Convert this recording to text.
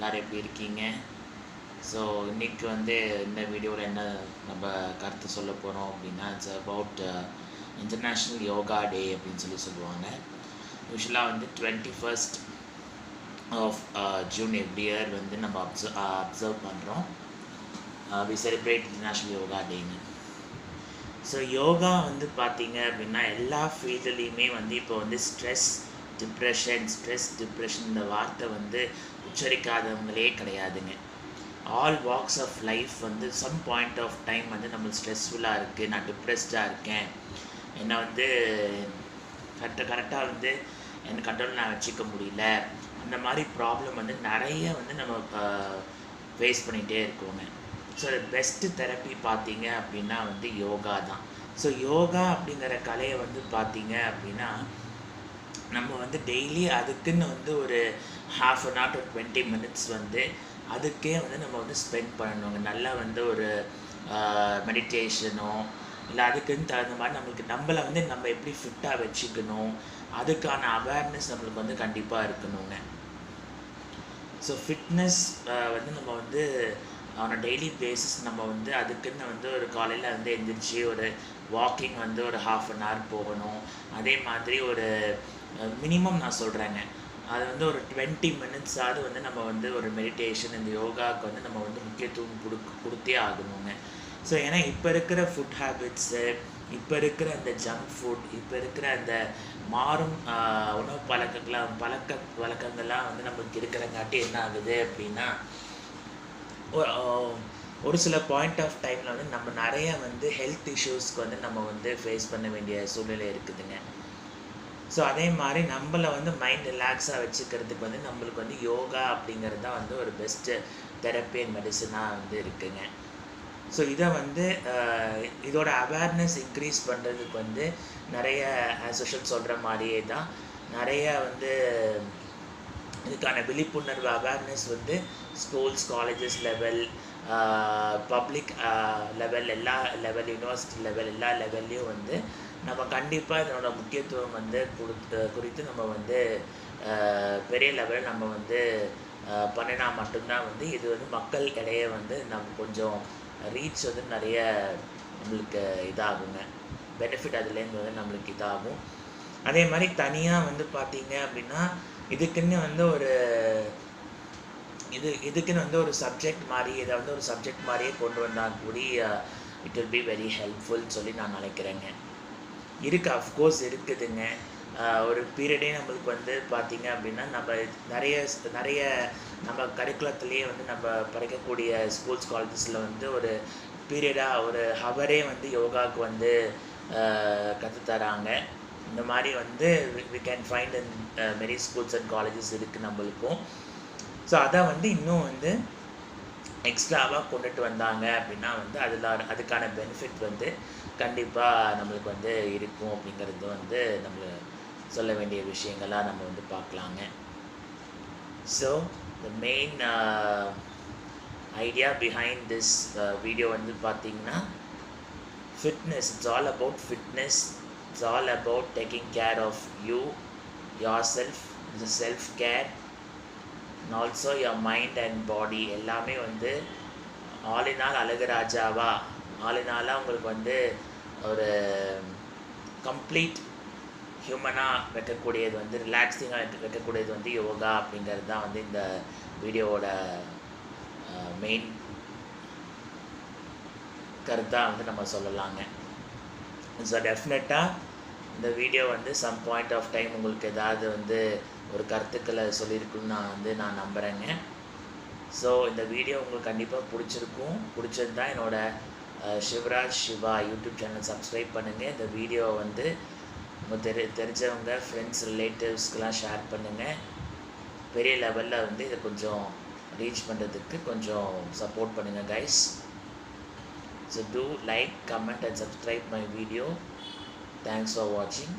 எல்லோரும் எப்படி இருக்கீங்க? ஸோ இன்றைக்கி வந்து இந்த வீடியோவில் என்ன நம்ம கருத்து சொல்ல போகிறோம் அப்படின்னா, இட்ஸ் அபவுட் இன்டர்நேஷ்னல் யோகா டே அப்படின்னு சொல்லுவாங்க. யூஸ்வலாக வந்து 21st of June every year வந்து நம்ம அப்சர்வ் பண்ணுறோம். வி செலிப்ரேட் இன்டர்நேஷ்னல் யோகா டேன்னு. ஸோ யோகா வந்து பார்த்திங்க அப்படின்னா எல்லா ஃபீல்டுலேயுமே வந்து இப்போ வந்து ஸ்ட்ரெஸ் டிப்ரெஷன் இந்த வார்த்தை வந்து உச்சரிக்காதவங்களே கிடையாதுங்க. ஆல் வாக்ஸ் ஆஃப் லைஃப் வந்து சம் பாயிண்ட் ஆஃப் டைம் வந்து நம்மளுக்கு ஸ்ட்ரெஸ்ஃபுல்லாக இருக்குது, நான் டிப்ரெஸ்டாக இருக்கேன், என்னை வந்து கரெக்டாக வந்து என்னை கண்ட்ரோல் நான் வச்சுக்க முடியல, அந்த மாதிரி ப்ராப்ளம் வந்து நிறைய வந்து நம்ம ஃபேஸ் பண்ணிகிட்டே இருக்கோங்க. ஸோ பெஸ்ட்டு தெரப்பி பார்த்தீங்க அப்படின்னா வந்து யோகா தான். ஸோ யோகா அப்படிங்கிற கலையை வந்து பார்த்தீங்க அப்படின்னா நம்ம வந்து டெய்லி அதுக்குன்னு வந்து ஒரு ½ an hour to 20 minutes வந்து அதுக்கே வந்து நம்ம வந்து ஸ்பெண்ட் பண்ணணுங்க. நல்லா வந்து ஒரு மெடிடேஷனோ இல்லை அதுக்குன்னு தகுந்த மாதிரி நம்மளை வந்து நம்ம எப்படி ஃபிட்டாக வச்சுக்கணும், அதுக்கான அவேர்னஸ் நம்மளுக்கு வந்து கண்டிப்பாக இருக்கணுங்க. ஸோ ஃபிட்னஸ் வந்து நம்ம வந்து ஆன் அ டெய்லி பேசிஸ் நம்ம வந்து அதுக்குன்னு வந்து ஒரு காலையில் வந்து எழுந்திரிச்சு ஒரு வாக்கிங் வந்து ஒரு ½ an hour போகணும். அதே மாதிரி ஒரு மினிமம் நான் சொல்கிறேங்க, அது வந்து ஒரு 20 minutes வந்து நம்ம வந்து ஒரு மெடிடேஷன் இந்த யோகாவுக்கு வந்து நம்ம வந்து முக்கியத்துவம் கொடுத்தே ஆகணுங்க. ஸோ ஏன்னா இப்போ இருக்கிற ஃபுட் ஹேபிட்ஸு, இப்போ இருக்கிற அந்த ஜங்க் ஃபுட், இப்போ இருக்கிற அந்த மாறும் உணவு வழக்கங்கள்லாம் வந்து நமக்கு இருக்கிறங்காட்டி என்ன ஆகுது அப்படின்னா, ஒரு சில பாயிண்ட் ஆஃப் டைமில் வந்து நம்ம நிறைய வந்து ஹெல்த் இஷ்யூஸ்க்கு வந்து நம்ம வந்து ஃபேஸ் பண்ண வேண்டிய சூழ்நிலை இருக்குதுங்க. ஸோ அதே மாதிரி நம்மளை வந்து மைண்ட் ரிலாக்ஸாக வச்சுக்கிறதுக்கு வந்து நம்மளுக்கு வந்து யோகா அப்படிங்கிறது தான் வந்து ஒரு பெஸ்ட்டு தெரப்பி அண்ட் மெடிசனாக வந்து இருக்குங்க. ஸோ இதை வந்து இதோட அவேர்னஸ் இன்க்ரீஸ் பண்ணுறதுக்கு வந்து நிறைய அசோசியேட் சொல்கிற மாதிரியே தான் நிறைய வந்து இதுக்கான விழிப்புணர்வு அவேர்னஸ் வந்து schools, colleges level, public level, எல்லா லெவல், யூனிவர்சிட்டி லெவல், எல்லா லெவல்லையும் வந்து நம்ம கண்டிப்பாக இதனோட முக்கியத்துவம் வந்து குறித்து நம்ம வந்து பெரிய லெவலில் நம்ம வந்து பண்ணினா மட்டும்தான் வந்து இது வந்து மக்கள் இடையே வந்து நம்ம கொஞ்சம் ரீச் வந்து நிறைய நம்மளுக்கு இதாகுங்க, பெனிஃபிட் அதுலேருந்து வந்து நம்மளுக்கு இதாகும். அதே மாதிரி தனியாக வந்து பார்த்திங்க அப்படின்னா இதுக்குன்னு வந்து இதுக்குன்னு வந்து ஒரு சப்ஜெக்ட் மாதிரி இதை வந்து ஒரு சப்ஜெக்ட் மாதிரியே கொண்டு வந்தால் கூடி it will be very helpful சொல்லி நான் நினைக்கிறேங்க. இருக்குது, அஃப்கோர்ஸ் இருக்குதுங்க. ஒரு பீரியடே நம்மளுக்கு வந்து பார்த்திங்க அப்படின்னா நம்ம நிறைய நம்ம கரிக்குலத்துலேயே வந்து நம்ம படிக்கக்கூடிய ஸ்கூல்ஸ், காலேஜஸில் வந்து ஒரு பீரியடாக ஒரு ஹவரே வந்து யோகாவுக்கு வந்து கற்றுத்தராங்க. இந்த மாதிரி வந்து we can find in many schools and colleges இருக்குது நம்மளுக்கும். ஸோ அதை வந்து இன்னும் வந்து எக்ஸ்ட்ராவாக கொண்டுட்டு வந்தாங்க அப்படின்னா வந்து அதுக்கான பெனிஃபிட் வந்து கண்டிப்பாக நம்மளுக்கு வந்து இருக்கும் அப்படிங்கிறது வந்து நம்ம சொல்ல வேண்டிய விஷயங்களாக நம்ம வந்து பார்க்கலாங்க. So the main idea behind this video வந்து பார்த்திங்கன்னா fitness, it's all about fitness, it's all about taking care of you, yourself, the self care and also your mind and body. எல்லாமே வந்து ஆலினால் அழகுராஜாவா, ஆலினாலாக உங்களுக்கு வந்து ஒரு கம்ப்ளீட் ஹியூமனாக வைக்கக்கூடியது வந்து ரிலாக்ஸிங்காக வைக்கக்கூடியது வந்து யோகா அப்படிங்கிறது தான் வந்து இந்த வீடியோவோட மெயின் கருத்தாக வந்து நம்ம சொல்லலாங்க. ஸோ டெஃபினட்டாக இந்த வீடியோ வந்து சம் பாயிண்ட் ஆஃப் டைம் உங்களுக்கு ஏதாவது வந்து ஒரு கருத்துக்களை சொல்லியிருக்குன்னு நான் நம்புகிறேங்க. ஸோ இந்த வீடியோ உங்களுக்கு கண்டிப்பாக பிடிச்சிருந்தா என்னோடய Sivaraj Siva YouTube channel subscribe பண்ணுங்கள். இந்த வீடியோ வந்து உங்கள் தெரிஞ்சவங்க ஃப்ரெண்ட்ஸ், ரிலேட்டிவ்ஸ்க்கெலாம் ஷேர் பண்ணுங்கள். பெரிய லெவலில் வந்து இதை கொஞ்சம் ரீச் பண்ணுறதுக்கு கொஞ்சம் சப்போர்ட் பண்ணுங்கள் guys. So do like, comment and subscribe my video. Thanks for watching.